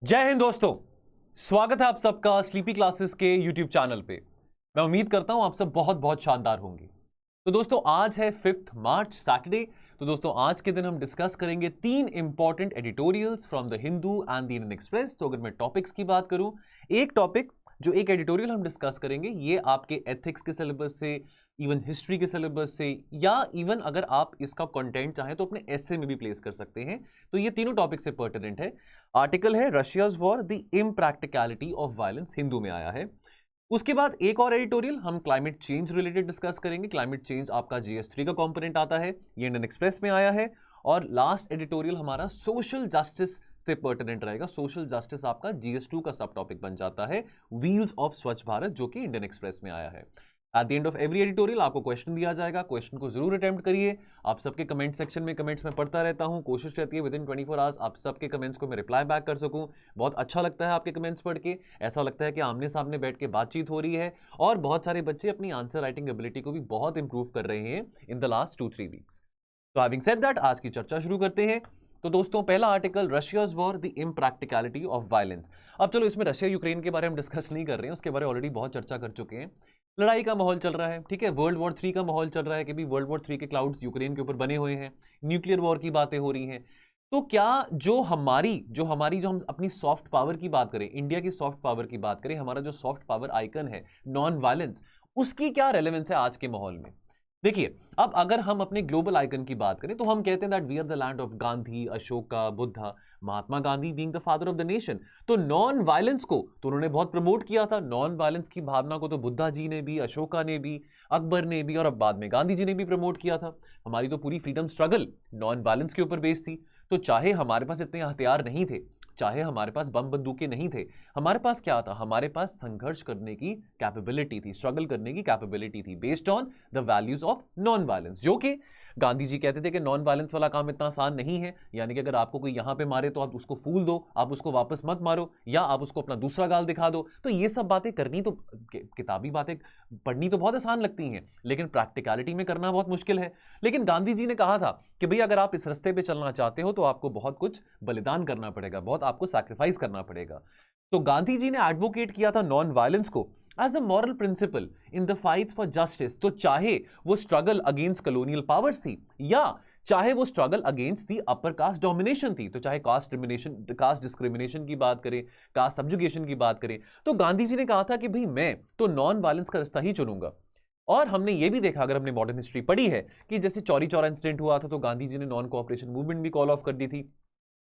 जय हिंद दोस्तों। स्वागत है आप सबका स्लीपी क्लासेस के यूट्यूब चैनल पे। मैं उम्मीद करता हूं आप सब बहुत बहुत शानदार होंगे। तो दोस्तों आज है 5 मार्च सैटरडे। तो दोस्तों आज के दिन हम डिस्कस करेंगे 3 important editorials from the Hindu and the Indian express. तो अगर मैं टॉपिक्स की बात करूं, एक टॉपिक जो एक एडिटोरियल हम डिस्कस करेंगे ये आपके एथिक्स के सिलेबस से, इवन हिस्ट्री के सिलेबस से, या इवन अगर आप इसका कंटेंट चाहें तो अपने एसे में भी प्लेस कर सकते हैं। तो ये तीनों टॉपिक से पर्टिनेंट है। आर्टिकल है Russia's war the impracticality of violence, Hindu में आया है। उसके बाद एक और एडिटोरियल हम क्लाइमेट चेंज रिलेटेड डिस्कस करेंगे। क्लाइमेट चेंज आपका जीएस3 का कंपोनेंट आता है, ये इंडियन एक्सप्रेस में आया है। और लास्ट एडिटोरियल हमारा सोशल जस्टिस से पर्टिनेंट रहेगा। सोशल जस्टिस आपका जीएस2 का सब टॉपिक बन जाता है, व्हील्स ऑफ स्वच्छ भारत, जो कि इंडियन एक्सप्रेस में आया है। At the end of every editorial आपको क्वेश्चन दिया जाएगा। क्वेश्चन को जरूर अटेम्प्ट करिए। आप सबके कमेंट सेक्शन में कमेंट्स में पढ़ता रहता हूं। कोशिश रहती है विदिन 24 आवर्स आप सबके कमेंट्स को मैं रिप्लाई बैक कर सकूं। बहुत अच्छा लगता है आपके कमेंट्स पढ़ के। ऐसा लगता है कि आमने सामने बैठ के बातचीत हो रही है। और बहुत सारे बच्चे अपनी आंसर राइटिंग एबिलिटी को भी बहुत इंप्रूव कर रहे हैं इन द लास्ट 2-3 वीक्स। तो हैविंग सेड दैट आज की चर्चा शुरू करते हैं। तो दोस्तों पहला article, Russia's war the impracticality of violence. अब चलो इसमें रशिया यूक्रेन के बारे में डिस्कस नहीं कर रहे हैं, उसके बारे में ऑलरेडी बहुत चर्चा कर चुके हैं। लड़ाई का माहौल चल रहा है, ठीक है। वर्ल्ड वॉर 3 का माहौल चल रहा है कि भी वर्ल्ड वॉर 3 के क्लाउड्स यूक्रेन के ऊपर बने हुए हैं। न्यूक्लियर वॉर की बातें हो रही हैं। तो क्या जो हम अपनी सॉफ्ट पावर की बात करें, इंडिया की सॉफ्ट पावर की बात करें, हमारा जो सॉफ्ट पावर आइकन है नॉन वायलेंस, उसकी क्या रेलेवेंस है आज के माहौल में। देखिए, अब अगर हम अपने ग्लोबल आइकन की बात करें तो हम कहते हैं that we are the land of Gandhi, Ashoka, Buddha, Mahatma Gandhi being the father of the nation. तो नॉन वायलेंस को तो उन्होंने बहुत प्रमोट किया था। नॉन वायलेंस की भावना को तो बुद्धा जी ने भी, अशोका ने भी, अकबर ने भी, और अब बाद में गांधी जी ने भी प्रमोट किया था। हमारी तो पूरी फ्रीडम स्ट्रगल नॉन वायलेंस के ऊपर बेस्ड थी। तो चाहे हमारे पास इतने हथियार नहीं थे, चाहे हमारे पास बम बंदूकें नहीं थे, हमारे पास क्या था, हमारे पास संघर्ष करने की कैपेबिलिटी थी, स्ट्रगल करने की कैपेबिलिटी थी, based on the values of non violence. जो कि गांधी जी कहते थे कि नॉन वायलेंस वाला काम इतना आसान नहीं है। यानी कि अगर आपको कोई यहां पे मारे तो आप उसको फूल दो, आप उसको वापस मत मारो, या आप उसको अपना दूसरा गाल दिखा दो। तो ये सब बातें करनी तो, किताबी बातें पढ़नी तो बहुत आसान लगती हैं, लेकिन प्रैक्टिकलिटी में करना बहुत मुश्किल है। लेकिन गांधी जी ने कहा था कि भाई अगर आप इस रास्ते पे चलना चाहते हो तो आपको बहुत कुछ बलिदान करना पड़ेगा, बहुत आपको सैक्रिफाइस करना पड़ेगा। तो गांधी जी ने एडवोकेट किया था नॉन वायलेंस को as a moral principle in the fight for justice. तो चाहे वो स्ट्रगल अगेंस्ट कॉलोनियल पावर्स थी, या चाहे वो struggle against the upper caste domination थी, तो चाहे कास्ट डिस्क्रिमिनेशन की बात करें, कास्ट सब्जुगेशन की बात करें, तो गांधी जी ने कहा था कि भाई मैं तो नॉन वायलेंस का रास्ता ही चुनूंगा। और हमने ये भी देखा, अगर हमने मॉडर्न हिस्ट्री पढ़ी है, कि जैसे चौरी चौरा इंसिडेंट हुआ था तो गांधी जी ने नॉन कोऑपरेशन मूवमेंट भी कॉल ऑफ कर दी थी।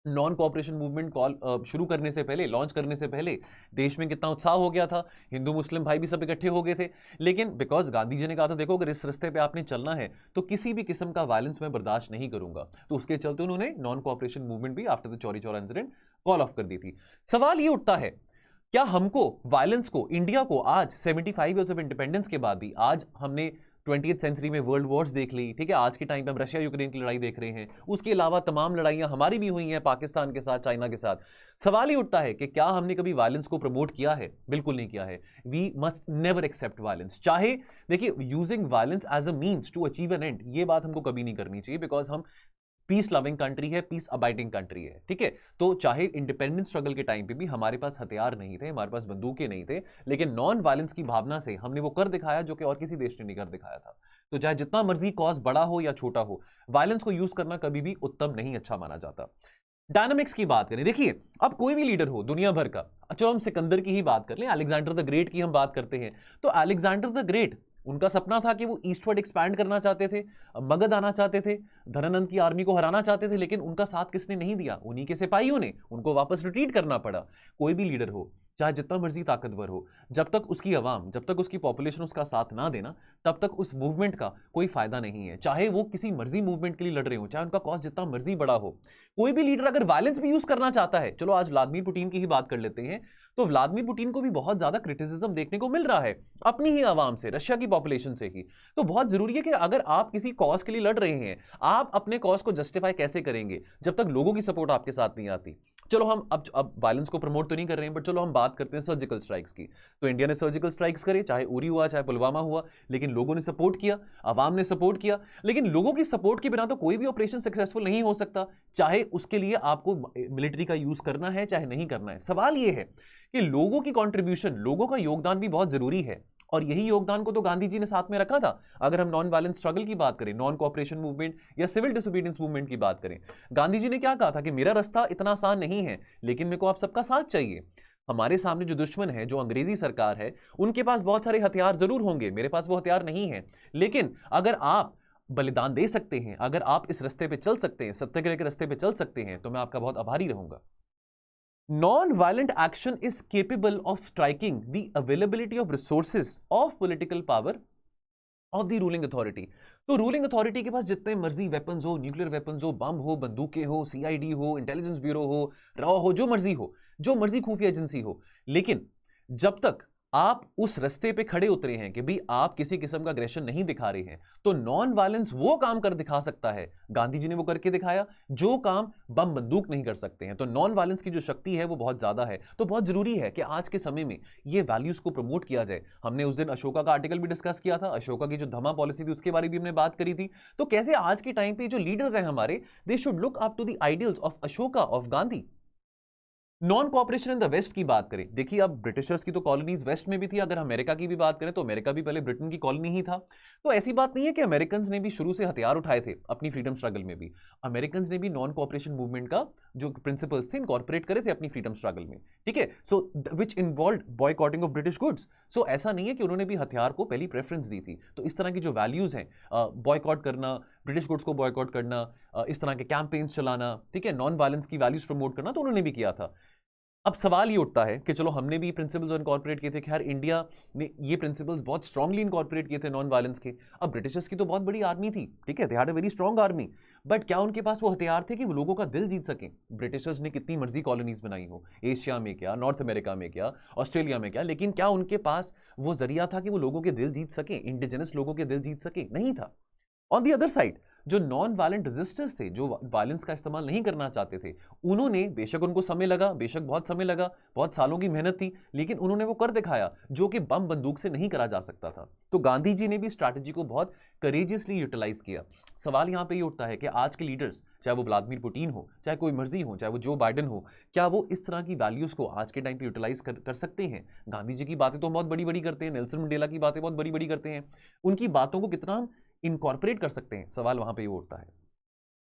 नॉन कोऑपरेशन मूवमेंट कॉल शुरू करने से पहले, लॉन्च करने से पहले देश में कितना उत्साह हो गया था, हिंदू मुस्लिम भाई भी सब इकट्ठे हो गए थे। लेकिन बिकॉज गांधी जी ने कहा था देखो अगर इस रास्ते पे आपने चलना है तो किसी भी किस्म का वायलेंस मैं बर्दाश्त नहीं करूंगा, तो उसके चलते उन्होंने नॉन कोऑपरेशन मूवमेंट भी after the Chauri Chaura incident call of कर दी थी। सवाल ये उठता है, क्या हमको वायलेंस को, इंडिया को आज 75 ईयर्स ऑफ इंडिपेंडेंस के बाद भी, आज हमने 20th सेंचुरी में वर्ल्ड वॉर्स देख ली, ठीक है, आज के टाइम पे हम रशिया यूक्रेन की लड़ाई देख रहे हैं, उसके अलावा तमाम लड़ाइयां हमारी भी हुई हैं पाकिस्तान के साथ, चाइना के साथ। सवाल ही उठता है कि क्या हमने कभी वायलेंस को प्रमोट किया है? बिल्कुल नहीं किया है। We must never accept violence. चाहे देखिए, using violence as a means to achieve an end, ये बात हमको कभी नहीं करनी चाहिए, बिकॉज हम पीस लविंग कंट्री है, पीस अबाइडिंग कंट्री है, ठीक है। तो चाहे इंडिपेंडेंस स्ट्रगल के टाइम पे भी हमारे पास हथियार नहीं थे, हमारे पास बंदूकें नहीं थे, लेकिन नॉन वायलेंस की भावना से हमने वो कर दिखाया जो कि और किसी देश ने नहीं कर दिखाया था। तो चाहे जितना मर्जी कॉज बड़ा हो या छोटा हो, वायलेंस को यूज करना कभी भी उत्तम नहीं, अच्छा माना जाता। डायनामिक्स की बात करें, देखिए अब कोई भी लीडर हो दुनिया भर का, चलो हम सिकंदर की ही बात कर लें, अलेक्जेंडर द ग्रेट की हम बात करते हैं, तो अलेक्जेंडर द ग्रेट, उनका सपना था कि वो ईस्टवर्ड एक्सपैंड करना चाहते थे, मगध आना चाहते थे, धनानंद की आर्मी को हराना चाहते थे, लेकिन उनका साथ किसने नहीं दिया? उन्हीं के सिपाहियों ने। उनको वापस रिट्रीट करना पड़ा। कोई भी लीडर हो, चाहे जितना मर्जी ताकतवर हो, जब तक उसकी आवाम, जब तक उसकी पॉपुलेशन उसका साथ ना देना, तब तक उस मूवमेंट का कोई फायदा नहीं है। चाहे वो किसी मर्जी मूवमेंट के लिए लड़ रहे हो, चाहे उनका कॉज जितना मर्जी बड़ा हो, कोई भी लीडर अगर वायलेंस भी यूज करना चाहता है, चलो आज व्लादिमीर पुतिन की ही बात कर लेते हैं, तो व्लादिमीर पुतिन को भी बहुत ज्यादा क्रिटिसिज्म देखने को मिल रहा है अपनी ही आवाम से, रशिया की पॉपुलेशन से ही। तो बहुत जरूरी है कि अगर आप किसी कॉज के लिए लड़ रहे हैं, आप अपने कॉज को जस्टिफाई कैसे करेंगे जब तक लोगों की सपोर्ट आपके साथ नहीं आती। चलो हम अब वायलेंस को प्रमोट तो नहीं कर रहे हैं, बट चलो हम बात करते हैं सर्जिकल स्ट्राइक्स की। तो इंडिया ने सर्जिकल स्ट्राइक्स करे, चाहे उरी हुआ चाहे पुलवामा हुआ, लेकिन लोगों ने सपोर्ट किया, आवाम ने सपोर्ट किया। लेकिन लोगों की सपोर्ट के बिना तो कोई भी ऑपरेशन सक्सेसफुल नहीं हो सकता, चाहे उसके लिए आपको मिलिट्री का यूज करना है चाहे नहीं करना है। सवाल यह है कि लोगों की कॉन्ट्रीब्यूशन, लोगों का योगदान भी बहुत जरूरी है, और यही योगदान को तो गांधी जी ने साथ में रखा था। अगर हम नॉन वायलेंस स्ट्रगल की बात करें, नॉन कोऑपरेशन मूवमेंट या सिविल डिसोबीडियंस मूवमेंट की बात करें, गांधी जी ने क्या कहा था कि मेरा रास्ता इतना आसान नहीं है, लेकिन मेरे को आप सबका साथ चाहिए। हमारे सामने जो दुश्मन है, जो अंग्रेजी सरकार है, उनके पास बहुत सारे हथियार जरूर होंगे, मेरे पास वो हथियार नहीं है, लेकिन अगर आप बलिदान दे सकते हैं, अगर आप इस रास्ते पे चल सकते हैं, सत्याग्रह के रास्ते पे चल सकते हैं, तो मैं आपका बहुत आभारी रहूंगा। Non-violent action is capable of striking the availability of resources of political power of the ruling authority। तो रूलिंग अथॉरिटी के पास जितने मर्जी वेपन्स हो, न्यूक्लियर वेपन्स हो, बम हो, बंदूकें हो, सीआईडी हो, इंटेलिजेंस ब्यूरो हो, रॉ हो, जो मर्जी खुफिया एजेंसी हो, लेकिन जब तक आप उस रास्ते पे खड़े उतरे हैं कि भाई आप किसी किस्म का अग्रेशन नहीं दिखा रहे हैं, तो नॉन वायलेंस वो काम कर दिखा सकता है। गांधी जी ने वो करके दिखाया जो काम बम बंदूक नहीं कर सकते हैं। तो नॉन वायलेंस की जो शक्ति है वो बहुत ज्यादा है। तो बहुत जरूरी है कि आज के समय में ये वैल्यूज को प्रमोट किया जाए। हमने उस दिन अशोका का आर्टिकल भी डिस्कस किया था, अशोका की जो धमा पॉलिसी थी उसके बारे में भी हमने बात करी थी। तो कैसे आज के टाइम पे जो लीडर्स हैं हमारे, they should look up to the ideals of Ashoka, of Gandhi. Non cooperation in the west की बात करें, देखिए अब ब्रिटिशर्स की तो कॉलोनीज वेस्ट में भी थी, अगर अमेरिका की भी बात करें तो अमेरिका भी पहले ब्रिटेन की कॉलोनी ही था। तो ऐसी बात नहीं है कि अमेरिकन ने भी शुरू से हथियार उठाए थे अपनी फ्रीडम स्ट्रगल में भी। अमेरिकन ने भी नॉन कॉपरेशन मूवमेंट का जो प्रिंसिपल्स थे इनकॉर्पोरेट करे थे अपनी फ्रीडम स्ट्रगल में, ठीक है। So which involve boycotting of British goods. So ऐसा नहीं है कि उन्होंने भी हथियार को पहली प्रेफरेंस दी थी। तो इस तरह की जो वैल्यूज हैं, बॉयकॉट करना, ब्रिटिश गुड्स को बॉयकॉट करना, इस तरह के कैंपेन्स चलाना, ठीक है, नॉन वायलेंस की वैल्यूज प्रमोट करना, तो उन्होंने भी किया था। अब सवाल ये उठता है कि चलो हमने भी प्रिंसिपल्स इनकॉर्पोरेट किए थे, खैर इंडिया ने ये प्रिंसिपल्स बहुत स्ट्रांगली इनकॉर्पोरेट किए थे नॉन वायलेंस के। अब ब्रिटिशर्स की तो बहुत बड़ी आर्मी थी, ठीक है, they had a very strong army, but क्या उनके पास वो हथियार थे कि वो लोगों का दिल जीत सकें? ब्रिटिशर्स ने कितनी मर्जी कॉलोनीज बनाई हो, एशिया में क्या, नॉर्थ अमेरिका में क्या, ऑस्ट्रेलिया में क्या, लेकिन क्या उनके पास वो जरिया था कि वो लोगों के दिल जीत सकें, इंडिजिनस लोगों के दिल जीत सकें? नहीं था। ऑन दी अदर साइड जो नॉन वायलेंट रेजिस्टर्स थे, जो वायलेंस का इस्तेमाल नहीं करना चाहते थे, उन्होंने, बेशक उनको समय लगा, बेशक बहुत समय लगा, बहुत सालों की मेहनत थी, लेकिन उन्होंने वो कर दिखाया जो कि बम बंदूक से नहीं करा जा सकता था। तो गांधी जी ने भी स्ट्रैटेजी को बहुत करेजियसली यूटिलाइज किया। सवाल यहां पे ये उठता है कि आज के लीडर्स, चाहे वो व्लादिमीर पुतिन हो, चाहे कोई मर्जी हो, चाहे वो जो बाइडेन हो, क्या वो इस तरह की वैल्यूज को आज के टाइम पे यूटिलाइज कर सकते हैं? गांधी जी की बातें तो बहुत बड़ी बड़ी करते हैं, नेल्सन मंडेला की बातें बहुत बड़ी बड़ी करते हैं, उनकी बातों को कितना हम इनकॉर्पोरेट कर सकते हैं? सवाल वहां पे ये उठता है।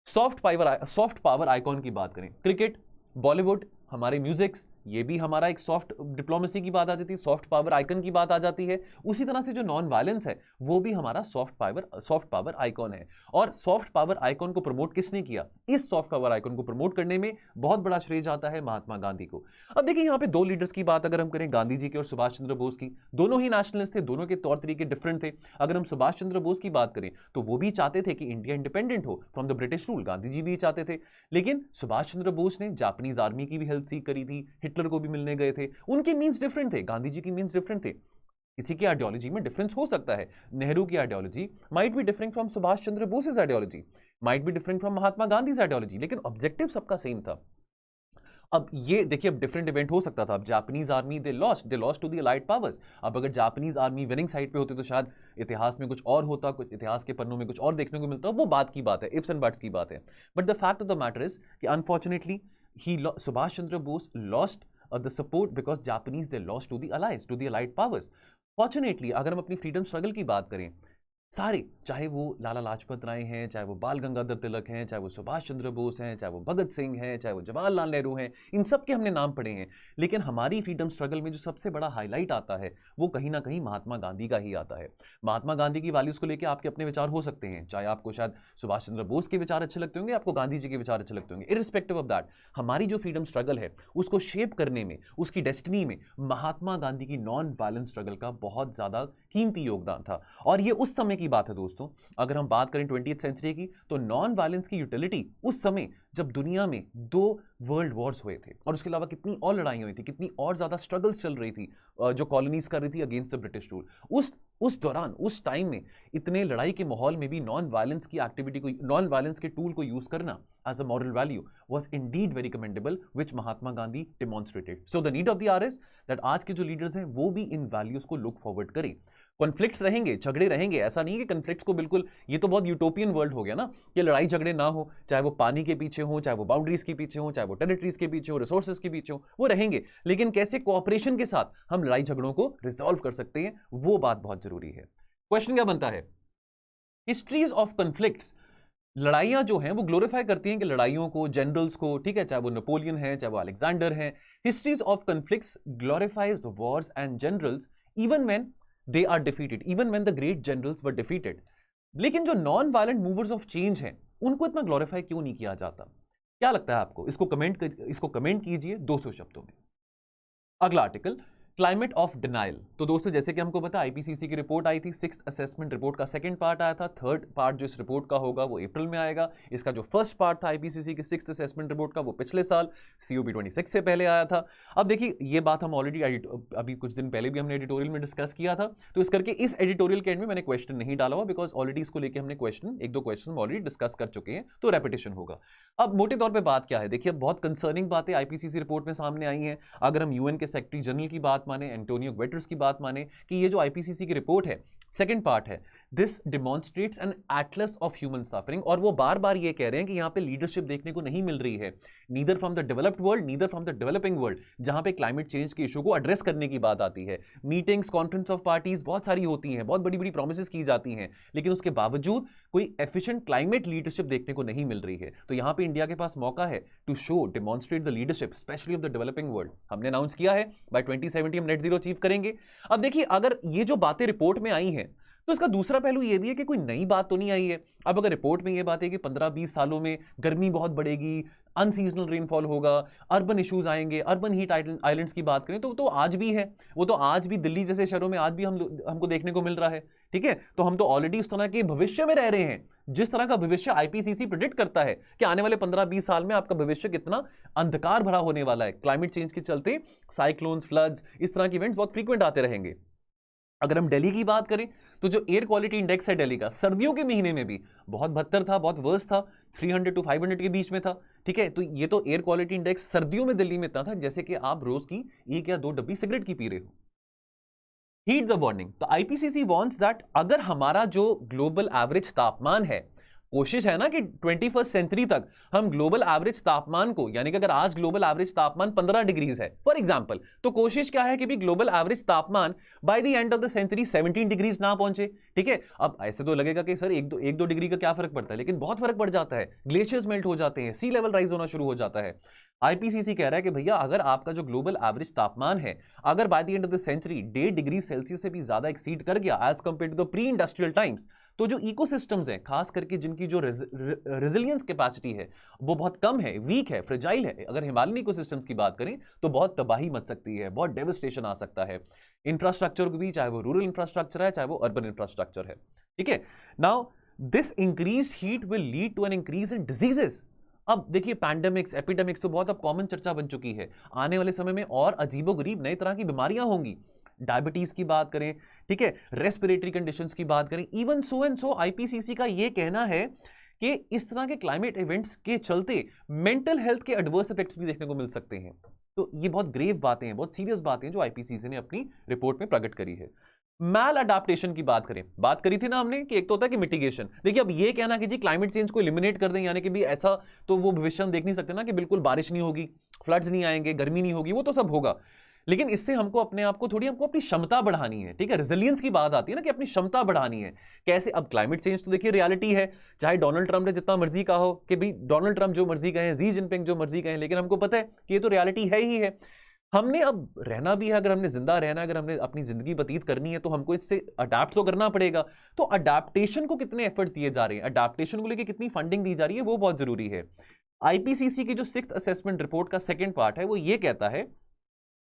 सॉफ्ट पावर आइकॉन की बात करें, क्रिकेट, बॉलीवुड, हमारे म्यूजिक्स, ये भी हमारा एक सॉफ्ट डिप्लोमेसी की बात आ जाती है, सॉफ्ट पावर आइकन की बात आ जाती है। उसी तरह से जो नॉन वायलेंस है वो भी हमारा सॉफ्ट पावर आइकॉन है। और सॉफ्ट पावर आइकॉन को प्रमोट किसने किया? इस सॉफ्ट पावर आइकॉन को प्रमोट करने में बहुत बड़ा श्रेय जाता है महात्मा गांधी को। अब देखिए यहाँ पे दो लीडर्स की बात अगर हम करें, गांधी जी की और सुभाष चंद्र बोस की, दोनों ही नेशनलिस्ट थे, दोनों के तौर तरीके डिफरेंट थे। अगर हम सुभाष चंद्र बोस की बात करें तो वो भी चाहते थे कि इंडिया इंडिपेंडेंट हो from the British rule, Gandhi ji भी चाहते थे। लेकिन सुभाष चंद्र बोस ने जापानीज आर्मी की भी हेल्प सीख करी थी, हिटलर को भी मिलने गए थे, उनके मीन्स डिफरेंट थे, गांधी जी की मीन्स डिफरेंट थे। किसी की आइडियोलॉजी में डिफरेंस हो सकता है। नेहरू की ideology might be different from Subhash Chandra Bose ideology, might be different from Mahatma Gandhi ideology, लेकिन ऑब्जेक्टिव सबका सेम था। अब ये देखिए, अब डिफरेंट इवेंट हो सकता था। अब Japanese army they lost to the allied powers. अब अगर जापानीज आर्मी विनिंग साइड पे होते तो शायद इतिहास में कुछ और होता, कुछ इतिहास के पन्नों में कुछ और देखने को मिलता, वो बात की बात है, इफ्स एंड बट्स की बात है। But the fact of the matter is कि unfortunately Subhash Chandra Bose lost the support because Japanese they lost to the allies, to the allied powers. Fortunately, अगर हम अपनी फ्रीडम स्ट्रगल की बात करें, सारे, चाहे वो लाला लाजपत राय हैं, चाहे वो बाल गंगाधर तिलक हैं, चाहे वो सुभाष चंद्र बोस हैं, चाहे वो भगत सिंह हैं, चाहे वो जवाहरलाल नेहरू हैं, इन सब के हमने नाम पढ़े हैं। लेकिन हमारी फ्रीडम स्ट्रगल में जो सबसे बड़ा हाईलाइट आता है वो कहीं ना कहीं महात्मा गांधी का ही आता है। महात्मा गांधी की वैल्यूज को लेकर आपके अपने विचार हो सकते हैं, चाहे आपको शायद सुभाष चंद्र बोस के विचार अच्छे लगते होंगे, आपको गांधी जी के विचार अच्छे लगते होंगे। इररिस्पेक्टिव ऑफ दैट, हमारी जो फ्रीडम स्ट्रगल है उसको शेप करने में, उसकी डेस्टिनी में महात्मा गांधी की नॉन वायलेंस स्ट्रगल का बहुत ज्यादा कीमती योगदान था। और ये उस समय की बात है दोस्तों। अगर हम बात करें 20वीं सेंचुरी की, तो नॉन वायलेंस की यूटिलिटी उस समय जब दुनिया में 2 वर्ल्ड वॉर्स हुए थे और उसके अलावा कितनी और लड़ाइयां हुई थी, कितनी और ज्यादा स्ट्रगल्स चल रही थी जो कॉलोनीज कर रही थी अगेंस्ट द ब्रिटिश रूल, उस उस दौरान, उस टाइम में, इतने लड़ाई के माहौल में भी नॉन वायलेंस की एक्टिविटी को, नॉन वायलेंस के टूल को यूज करना as a moral value was indeed very commendable, which Mahatma Gandhi demonstrated. So the need of the hour is that आज के जो लीडर्स हैं वो भी इन वैल्यूज को लुक फॉरवर्ड करें। कॉन्फ्लिक्ट्स रहेंगे, झगड़े रहेंगे, ऐसा नहीं है कि कॉन्फ्लिक्ट्स को बिल्कुल, ये तो बहुत यूटोपियन वर्ल्ड हो गया ना कि लड़ाई झगड़े ना हो, चाहे वो पानी के पीछे हो, चाहे वो बाउंड्रीज के पीछे हो, चाहे वो टेरिटरीज के पीछे हो, रिसोर्सेज के पीछे हो, वो रहेंगे, लेकिन कैसे कोऑपरेशन के साथ हम लड़ाई झगड़ों को रिजॉल्व कर सकते हैं, वो बात बहुत जरूरी है। क्वेश्चन क्या बनता है, हिस्ट्रीज ऑफ कॉन्फ्लिक्ट्स, लड़ाइयां जो हैं वो ग्लोरीफाई करती हैं कि लड़ाइयों को, जनरल्स को, ठीक है, चाहे वो नेपोलियन है, चाहे वो अलेक्जेंडर है। Histories of conflicts glorifies the Wars and generals even when they are defeated, even when the great generals were defeated। लेकिन जो non violent movers of change हैं उनको इतना ग्लोरीफाई क्यों नहीं किया जाता? क्या लगता है आपको? इसको कमेंट कीजिए 200 शब्दों में। अगला आर्टिकल, क्लाइमेट ऑफ डिनाइल। तो दोस्तों जैसे कि हमको पता, आईपीसीसी की रिपोर्ट आई थी, 6th असेसमेंट रिपोर्ट का सेकंड पार्ट आया था, थर्ड पार्ट जो इस रिपोर्ट का होगा वो अप्रैल में आएगा। इसका जो फर्स्ट पार्ट था आईपीसीसी के 6th असेसमेंट रिपोर्ट का वो पिछले साल COP26 से पहले आया था। अब देखिए ये बात हम ऑलरेडी अभी कुछ दिन पहले भी हमने एडिटोरियल में डिस्कस किया था, तो इस करके इस एडिटोरियल के एंड में मैंने क्वेश्चन नहीं डाला हुआ, बिकॉज ऑलरेडी इसको लेकर हमने एक दो क्वेश्चन ऑलरेडी डिस्कस कर चुके हैं, तो रेपिटेशन होगा। अब मोटे तौर पर बात क्या है, देखिए बहुत कंसर्निंग बातें आईपीसीसी रिपोर्ट में सामने आई हैं। अगर हम यूएन के सेक्रेटरी जनरल की बात माने, एंटोनियो गुटेरेस की बात माने, कि ये जो आईपीसीसी की रिपोर्ट है, सेकंड पार्ट है, this demonstrates an atlas of human suffering, और वो बार बार ये कह रहे हैं कि यहां पे लीडरशिप देखने को नहीं मिल रही है, neither from the developed world, neither from the developing world, जहां पे क्लाइमेट चेंज के इशू को एड्रेस करने की बात आती है। मीटिंग्स, कॉन्फ्रेंस ऑफ पार्टीज बहुत सारी होती हैं, बहुत बड़ी बड़ी प्रोमिसेस की जाती हैं, लेकिन उसके बावजूद कोई एफिशिएंट क्लाइमेट लीडरशिप देखने को नहीं मिल रही है। तो यहां पे इंडिया के पास मौका है to show, demonstrate the leadership specially of the developing world. हमने अनाउंस किया है बाय 2070 हम नेट जीरो अचीव करेंगे। अब देखिए अगर ये जो बातें रिपोर्ट में आई हैं, तो इसका दूसरा पहलू यह भी है कि कोई नई बात तो नहीं आई है। अब अगर रिपोर्ट में यह बात है कि 15-20 सालों में गर्मी बहुत बढ़ेगी, अनसीजनल रेनफॉल होगा, अर्बन इश्यूज आएंगे, अर्बन हीट आइलैंड्स की बात करें तो आज भी है, वो तो आज भी दिल्ली जैसे शहरों में आज भी हमको देखने को मिल रहा है। ठीक है, तो हम तो ऑलरेडी उस तरह के भविष्य में रह रहे हैं, जिस तरह का भविष्य आईपीसीसी प्रेडिक्ट करता है कि आने वाले 15-20 साल में आपका भविष्य कितना अंधकार भरा होने वाला है। क्लाइमेट चेंज के चलते साइक्लोन्स, फ्लड्स, इस तरह के इवेंट्स बहुत फ्रीक्वेंट आते रहेंगे। अगर हम दिल्ली की बात करें तो जो एयर क्वालिटी इंडेक्स है दिल्ली का, सर्दियों के महीने में भी बहुत बदतर था, बहुत वर्स था, 300 to 500 के बीच में था। ठीक है, तो ये तो एयर क्वालिटी इंडेक्स सर्दियों में दिल्ली में इतना था जैसे कि आप रोज की 1 या 2 डब्बी सिगरेट की पी रहे हो। हीट द वार्निंग, तो आईपीसीसी वार्न्स दैट अगर हमारा जो ग्लोबल एवरेज तापमान है, कोशिश है ना कि 21st सेंचुरी तक हम ग्लोबल एवरेज तापमान को, यानी कि अगर आज ग्लोबल एवरेज तापमान 15 डिग्रीज है फॉर एग्जांपल, तो कोशिश क्या है कि भी ग्लोबल एवरेज तापमान by the end of the century 17 degrees ना पहुंचे। ठीक है, अब ऐसे तो लगेगा कि सर एक दो डिग्री का क्या फर्क पड़ता है, लेकिन बहुत फर्क पड़ जाता है। ग्लेशियर्स मेल्ट हो जाते हैं, सी लेवल राइज होना शुरू हो जाता है। आईपीसीसी कह रहा है कि भैया अगर आपका जो ग्लोबल एवरेज तापमान है, अगर by the end of the century 1.5 degree Celsius से भी ज्यादा एक्सीड कर गया as compare to the pre industrial times, तो जो इकोसिस्टम्स हैं, खास करके जिनकी जो रेजिलियंस कैपेसिटी है वो बहुत कम है, वीक है, फ्रेजाइल है, अगर हिमालयन इकोसिस्टम्स की बात करें तो बहुत तबाही मच सकती है, बहुत डेवस्टेशन आ सकता है इंफ्रास्ट्रक्चर को भी, चाहे वो रूरल इंफ्रास्ट्रक्चर है, चाहे वो अर्बन इंफ्रास्ट्रक्चर है। ठीक है, now this increased heat will lead to an increase in diseases. अब देखिए पैंडेमिक्स, एपिडेमिक्स तो बहुत अब कॉमन चर्चा बन चुकी है, आने वाले समय में और अजीबोगरीब नई तरह की बीमारियां होंगी। डायबिटीज की बात करें, ठीक है, रेस्पिरेटरी कंडीशंस की बात करें, even so and so IPCC का यह कहना है कि इस तरह के क्लाइमेट इवेंट्स के चलते मेंटल हेल्थ के एडवर्स इफेक्ट्स भी देखने को मिल सकते हैं। तो ये बहुत ग्रेव बातें हैं, बहुत सीरियस बातें हैं जो आईपीसीसी ने अपनी रिपोर्ट में प्रकट करी है। मैल अडाप्टेशन की बात करें, बात करी थी ना हमने कि एक तो होता है कि मिटिगेशन। देखिए अब ये कहना कि जी क्लाइमेट चेंज को एलिमिनेट कर दें, यानी कि भी ऐसा तो वो भविष्य हम देख नहीं सकते ना कि बिल्कुल बारिश नहीं होगी, फ्लड्स नहीं आएंगे, गर्मी नहीं होगी, वो तो सब होगा, लेकिन इससे हमको अपने आप को थोड़ी, हमको अपनी क्षमता बढ़ानी है। ठीक है, रेजिलियंस की बात आती है ना कि अपनी क्षमता बढ़ानी है। कैसे? अब क्लाइमेट चेंज तो देखिए रियलिटी है, चाहे डोनाल्ड ट्रंप ने जितना मर्जी कहा हो कि भाई डोनाल्ड ट्रंप जो मर्जी कहें, जी जिनपिंग जो मर्जी कहें, लेकिन हमको पता है कि ये तो रियलिटी है ही है। हमने अब रहना भी है, अगर हमने जिंदा रहना है, अगर हमने अपनी जिंदगी व्यतीत करनी है, तो हमको इससे अडाप्ट तो करना पड़ेगा। तो अडाप्टेशन को कितने एफर्ट्स दिए जा रहे हैं, अडाप्टेशन को लेकर कितनी फंडिंग दी जा रही है, वो बहुत जरूरी है। आईपीसीसी की जो 6th असेसमेंट रिपोर्ट का सेकंड पार्ट है वो ये कहता है,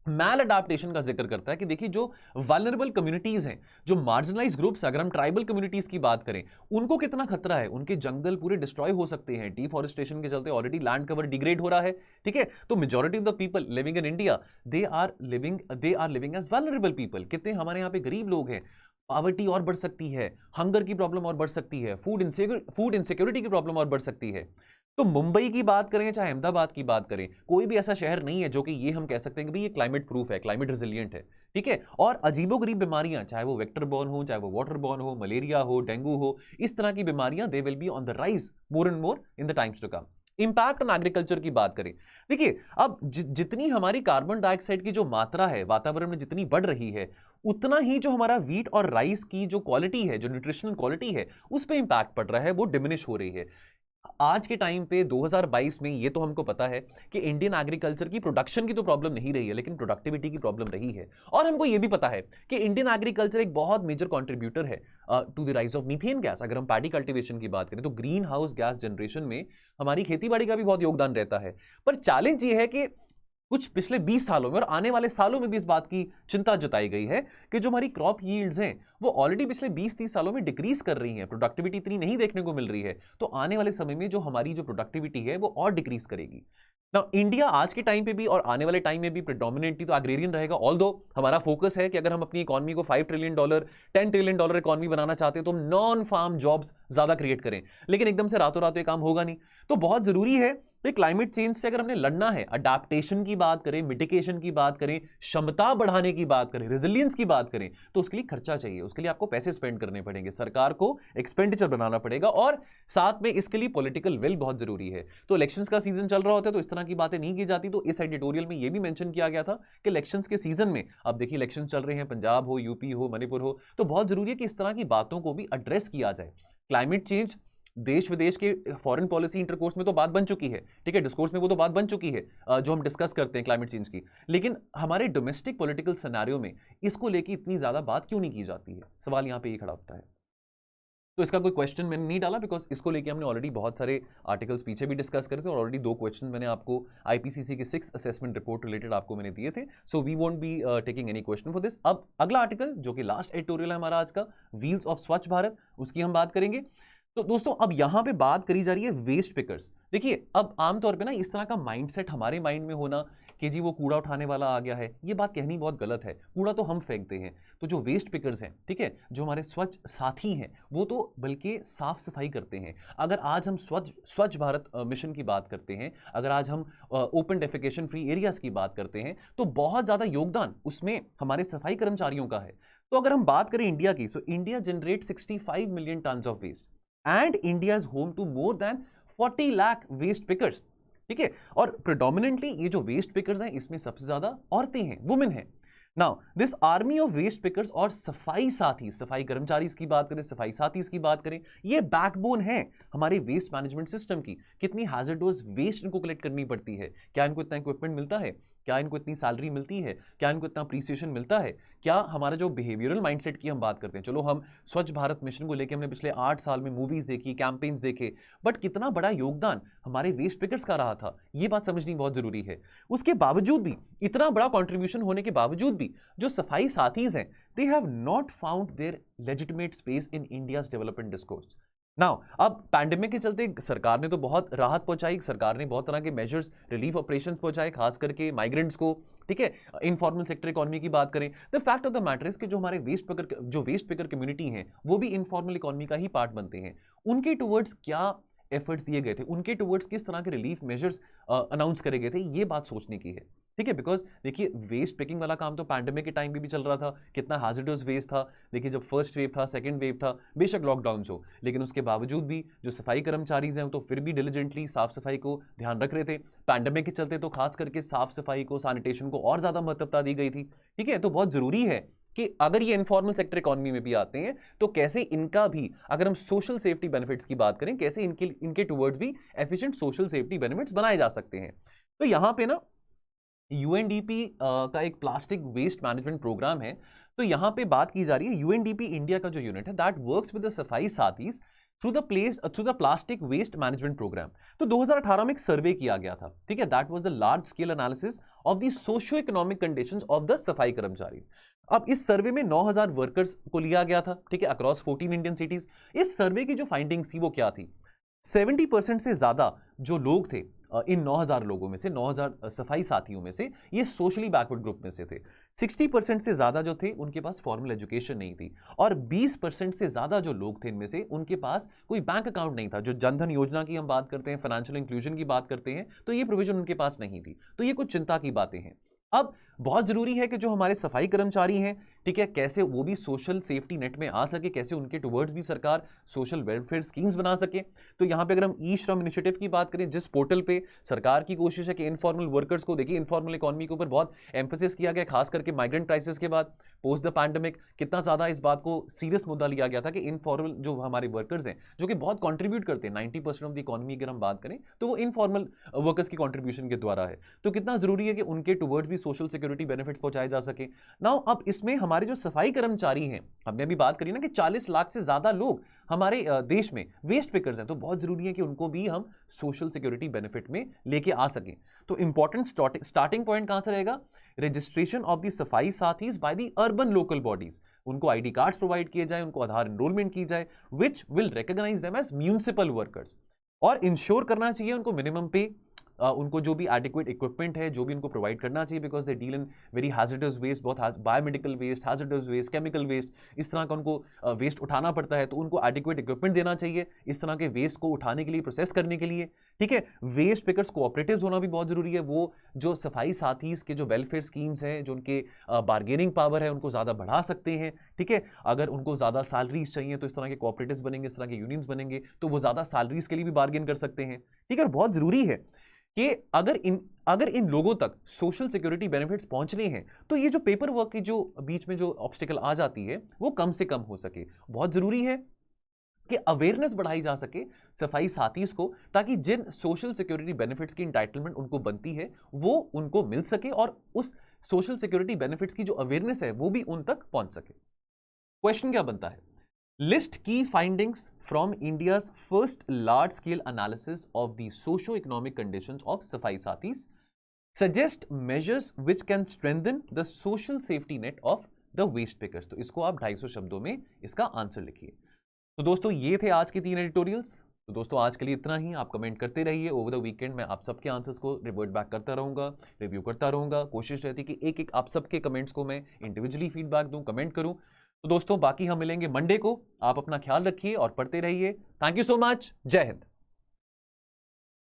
मैल अडाप्टेशन का जिक्र करता है कि देखिए जो वल्नरेबल कम्युनिटीज हैं, जो मार्जिनलाइज ग्रुप्स, अगर हम ट्राइबल कम्युनिटीज की बात करें, उनको कितना खतरा है, उनके जंगल पूरे डिस्ट्रॉय हो सकते हैं, डिफॉरेस्टेशन के चलते ऑलरेडी लैंड कवर डिग्रेड हो रहा है। ठीक है, तो majority of the people living in India they are living as vulnerable people. कितने हमारे यहाँ पे गरीब लोग हैं, पॉवर्टी और बढ़ सकती है, हंगर की प्रॉब्लम और बढ़ सकती है, फूड इनसिक्योरिटी की प्रॉब्लम और बढ़ सकती है। तो मुंबई की बात करें चाहे अहमदाबाद की बात करें, कोई भी ऐसा शहर नहीं है जो कि ये हम कह सकते हैं कि भाई ये क्लाइमेट प्रूफ है, क्लाइमेट रेजिलिएंट है, ठीक है। और अजीबोगरीब बीमारियां, चाहे वो वेक्टर बॉर्न हो, चाहे वो वाटर बॉर्न हो, मलेरिया हो, डेंगू हो, इस तरह की बीमारियां they will be on the rise more and more in the times to come. Impact on agriculture की बात करें, देखिए अब जितनी हमारी कार्बन डाइऑक्साइड की जो मात्रा है वातावरण में जितनी बढ़ रही है, उतना ही जो हमारा वीट और राइस की जो क्वालिटी है, जो न्यूट्रिशनल क्वालिटी है, उस पर इंपैक्ट पड़ रहा है, वो डिमिनिश हो रही है। आज के टाइम पे 2022 में ये तो हमको पता है कि इंडियन एग्रीकल्चर की प्रोडक्शन की तो प्रॉब्लम नहीं रही है, लेकिन प्रोडक्टिविटी की प्रॉब्लम रही है। और हमको ये भी पता है कि इंडियन एग्रीकल्चर एक बहुत मेजर कंट्रीब्यूटर है to the rise of methane gas. अगर हम पैडी कल्टीवेशन की बात करें तो ग्रीन हाउस गैस जनरेशन में हमारी खेतीबाड़ी का भी बहुत योगदान रहता है। पर चैलेंज ये है कि कुछ पिछले 20 सालों में और आने वाले सालों में भी इस बात की चिंता जताई गई है कि जो हमारी क्रॉप यील्ड्स हैं वो ऑलरेडी पिछले 20-30 सालों में डिक्रीज कर रही हैं, प्रोडक्टिविटी इतनी नहीं देखने को मिल रही है। तो आने वाले समय में जो हमारी जो प्रोडक्टिविटी है वो और डिक्रीज करेगी। ना इंडिया आज के टाइम पे भी और आने वाले टाइम में भी प्रेडोमिनेटली तो एग्रेरियन रहेगा, ऑल्दो हमारा फोकस है कि अगर हम अपनी इकोनॉमी को $5 ट्रिलियन $10 ट्रिलियन इकोनॉमी बनाना चाहते हैं तो हम नॉन फार्म जॉब्स ज्यादा क्रिएट करें, लेकिन एकदम से रातों रात ये काम होगा नहीं। तो बहुत जरूरी है कि क्लाइमेट चेंज से अगर हमने लड़ना है, अडेप्टेशन की बात करें, मिटिगेशन की बात करें, क्षमता बढ़ाने की बात करें, रेजिलियंस की बात करें, तो उसके लिए खर्चा चाहिए, उसके लिए आपको पैसे स्पेंड करने पड़ेंगे, सरकार को एक्सपेंडिचर बनाना पड़ेगा, और साथ में इसके लिए पॉलिटिकल विल बहुत जरूरी है। तो इलेक्शंस का सीजन चल रहा होता है तो इस तरह की बातें नहीं की जाती। तो इस एडिटोरियल में यह भी मेंशन किया गया था कि इलेक्शंस के सीजन में, अब देखिए इलेक्शन चल रहे हैं, पंजाब हो, यूपी हो, मणिपुर हो, तो बहुत जरूरी है कि इस तरह की बातों को भी एड्रेस किया जाए। क्लाइमेट चेंज देश विदेश के फॉरेन पॉलिसी इंटरकोर्स में तो बात बन चुकी है, ठीक है, डिस्कोर्स में वो तो बात बन चुकी है जो हम डिस्कस करते हैं क्लाइमेट चेंज की, लेकिन हमारे डोमेस्टिक पॉलिटिकल सिनेरियो में इसको लेके इतनी ज्यादा बात क्यों नहीं की जाती है? सवाल यहां पे ये खड़ा होता है। तो इसका कोई क्वेश्चन मैंने नहीं डाला बिकॉज इसको लेके हमने ऑलरेडी बहुत सारे आर्टिकल्स पीछे भी डिस्कस करे थे और ऑलरेडी 2 क्वेश्चन मैंने आपको आईपीसीसी के 6 असेसमेंट रिपोर्ट रिलेटेड आपको मैंने दिए थे। So we won't be taking any question for this. अब अगला आर्टिकल जो कि लास्ट एडिटोरियल है हमारा आज का, व्हील्स ऑफ स्वच्छ भारत, उसकी हम बात करेंगे। तो दोस्तों अब यहां पे बात करी जा रही है वेस्ट पिकर्स। देखिए अब आमतौर पे ना इस तरह का माइंडसेट हमारे माइंड में होना कि जी वो कूड़ा उठाने वाला आ गया है, ये बात कहनी बहुत गलत है। कूड़ा तो हम फेंकते हैं, तो जो वेस्ट पिकर्स हैं, ठीक है, जो हमारे स्वच्छ साथी हैं, वो तो बल्कि साफ सफाई करते हैं। अगर आज हम स्वच्छ भारत मिशन की बात करते हैं, अगर आज हम ओपन डेफिकेशन फ्री एरियाज की बात करते हैं, तो बहुत ज्यादा योगदान उसमें हमारे सफाई कर्मचारियों का है। तो अगर हम बात करें इंडिया की, so India generate 65 million ton of waste and India is home to more than 40 lakh waste pickers, ठीक है। और प्रेडोमिनेंटली ये जो वेस्ट पिकर्स हैं इसमें सबसे ज्यादा औरतें हैं, वुमेन हैं। Now this army of waste pickers और सफाई साथी, सफाई कर्मचारी की बात करें, सफाई साथी की बात करें, ये बैकबोन है हमारे वेस्ट मैनेजमेंट सिस्टम की। कितनी हैजर्डस वेस्ट इनको कलेक्ट करनी पड़ती है, क्या इनको इतना इक्विपमेंट मिलता है, क्या इनको इतनी सैलरी मिलती है, क्या इनको इतना अप्रिसिएशन मिलता है, क्या हमारा जो बिहेवियरल माइंडसेट की हम बात करते हैं, चलो हम स्वच्छ भारत मिशन को लेकर हमने पिछले 8 साल में मूवीज देखी, कैंपेन्स देखे, बट कितना बड़ा योगदान हमारे वेस्ट पिकर्स का रहा था, ये बात समझनी बहुत जरूरी है। उसके बावजूद भी, इतना बड़ा कॉन्ट्रीब्यूशन होने के बावजूद भी, जो सफाई साथीज हैं, they have not found their legitimate space in India's development discourse. Now अब पैंडेमिक के चलते सरकार ने तो बहुत राहत पहुंचाई, सरकार ने बहुत तरह के मेजर्स, रिलीफ ऑपरेशंस पहुंचाए, खास करके माइग्रेंट्स को, ठीक है। इनफॉर्मल सेक्टर इकोनॉमी की बात करें, the fact of the matter is कि जो हमारे वेस्ट पिकर कम्युनिटी हैं वो भी इनफॉर्मल इकोनॉमी का ही पार्ट बनते हैं। उनके टुवर्ड्स क्या एफर्ट्स दिए गए थे, उनके टुवर्ड्स किस तरह के रिलीफ मेजर्स अनाउंस करे गए थे, ये बात सोचने की है, ठीक है। बिकॉज देखिए वेस्ट पिकिंग वाला काम तो पैंडेमिक के टाइम भी चल रहा था, कितना हैजर्डस वेस्ट था। देखिए जब फर्स्ट वेव था, सेकंड वेव था, बेशक लॉकडाउन हो, लेकिन उसके बावजूद भी जो सफाई कर्मचारी हैं तो फिर भी डिलीजेंटली साफ सफाई को ध्यान रख रहे थे। पैंडेमिक के चलते तो खास करके साफ सफाई को, सैनिटेशन को और ज्यादा महत्वता दी गई थी, ठीक है। तो बहुत जरूरी है कि अगर ये इनफॉर्मल सेक्टर इकोनॉमी में भी आते हैं तो कैसे इनका भी, अगर हम सोशल सेफ्टी बेनिफिट्स की बात करें, कैसे इनके टुवर्ड्स भी एफिशिएंट सोशल सेफ्टी बेनिफिट्स बनाए जा सकते हैं। तो यहां पे ना यूएनडीपी का एक प्लास्टिक वेस्ट मैनेजमेंट प्रोग्राम है, तो यहां पे बात की जा रही है यूएनडीपी इंडिया का जो यूनिट है that works with the safai saathis through the plastic waste management programme. तो 2018 में एक सर्वे किया गया था, ठीक है, that was the large scale analysis of the socio economic conditions of the सफाई कर्मचारी। अब इस सर्वे में 9000 वर्कर्स को लिया गया था, ठीक है, अक्रॉस 14 इंडियन सिटीज। इस सर्वे की जो फाइंडिंग्स थी वो क्या थी? 70% से ज्यादा जो लोग थे इन 9,000 लोगों में से, 9,000 सफाई साथियों में से, ये सोशली बैकवर्ड ग्रुप में से थे। 60% से ज्यादा जो थे उनके पास फॉर्मल एजुकेशन नहीं थी, और 20% से ज्यादा जो लोग थे इनमें से, उनके पास कोई बैंक अकाउंट नहीं था। जो जनधन योजना की हम बात करते हैं, फाइनेंशियल इंक्लूजन की बात करते हैं, तो ये प्रोविजन उनके पास नहीं थी। तो ये कुछ चिंता की बातें हैं। अब बहुत जरूरी है कि जो हमारे सफाई कर्मचारी हैं, ठीक है, कैसे वो भी सोशल सेफ्टी नेट में आ सके, कैसे उनके टुवर्ड्स भी सरकार सोशल वेलफेयर स्कीम्स बना सके। तो यहां पे अगर हम ई श्रम इनिशिएटिव की बात करें, जिस पोर्टल पे सरकार की कोशिश है कि इनफॉर्मल वर्कर्स को, देखिए इनफॉर्मल इकोनॉमी के ऊपर बहुत एम्फेसिस किया गया, खास करके माइग्रेंट क्राइसिस के बाद, पोस्ट द पैंडेमिक, कितना ज्यादा इस बात को सीरियस मुद्दा लिया गया था कि इनफॉर्मल जो हमारे वर्कर्स हैं, जो कि बहुत कंट्रीब्यूट करते हैं, 90% ऑफ द इकोनॉमी अगर हम बात करें, तो वो इनफॉर्मल वर्कर्स की कंट्रीब्यूशन के द्वारा है। तो कितना जरूरी है कि उनके टुवर्ड्स भी सोशल सिक्योरिटी बेनिफिट्स पहुंचाए जा सके। नाउ अब इसमें हमारे जो सफाई कर्मचारी हैं, हमने अभी बात करी ना कि 40 लाख से ज्यादा लोग हमारे देश में वेस्ट पिकर्स हैं, तो बहुत जरूरी है कि उनको भी हम सोशल सिक्योरिटी बेनिफिट में लेके आ सकें। तो इंपॉर्टेंट स्टार्टिंग पॉइंट कहां से रहेगा? Registration of the safai saathis by the urban local bodies. उनको आईडी कार्ड्स प्रोवाइड किए जाए, उनको आधार एनरोलमेंट की जाए, which will recognise them as municipal workers, और इंश्योर करना चाहिए उनको मिनिमम पे, उनको जो भी एडिक्वेट इक्विपमेंट है जो भी उनको प्रोवाइड करना चाहिए, because they deal in very hazardous waste, बहुत biomedical waste, hazardous waste, chemical waste, इस तरह का उनको वेस्ट उठाना पड़ता है, तो उनको एडिक्वेट इक्विपमेंट देना चाहिए इस तरह के वेस्ट को उठाने के लिए, प्रोसेस करने के लिए। ठीक है, वेस्ट पिकर्स कोऑपरेटिव्स होना भी बहुत जरूरी है। वो जो सफाई साथीज के जो वेलफेयर स्कीम्स हैं, जो उनके बार्गेनिंग पावर है, उनको ज्यादा बढ़ा सकते हैं। ठीक है, अगर उनको ज्यादा सैलरीज चाहिए तो इस तरह के कोऑपरेटिव्स बनेंगे, इस तरह के यूनियंस बनेंगे, तो वो ज्यादा सैलरीज के लिए भी बार्गेन कर सकते हैं। ठीक है, बहुत जरूरी है कि अगर इन लोगों तक सोशल सिक्योरिटी बेनिफिट्स पहुंचने हैं, तो ये जो पेपर वर्क की जो बीच में जो ऑब्स्टिकल आ जाती है, वो कम से कम हो सके। बहुत जरूरी है कि अवेयरनेस बढ़ाई जा सके सफाई साथीज को, ताकि जिन सोशल सिक्योरिटी बेनिफिट्स की इंटाइटलमेंट उनको बनती है वो उनको मिल सके, और उस सोशल सिक्योरिटी बेनिफिट्स की जो अवेयरनेस है वो भी उन तक पहुंच सके। क्वेश्चन क्या बनता है? लिस्ट की findings from India's first large-scale analysis of the socio-economic conditions of Safai Sathis, suggest measures which can strengthen the social safety net of the waste pickers। तो इसको आप 250 शब्दों में इसका आंसर लिखिए। तो दोस्तों ये थे आज के 3 एडिटोरियल्स। तो दोस्तों आज के लिए इतना ही। आप कमेंट करते रहिए। ओवर द वीकेंड मैं आप सबके आंसर्स को रिवर्ट बैक करता रहूंगा, रिव्यू करता रहूंगा। कोशिश रहती है कि एक एक आप सबके कमेंट्स को मैं इंडिविजुअली फीडबैक दूं, कमेंट करूं। तो दोस्तों बाकी हम मिलेंगे मंडे को। आप अपना ख्याल रखिए और पढ़ते रहिए। Thank you so much. जय हिंद।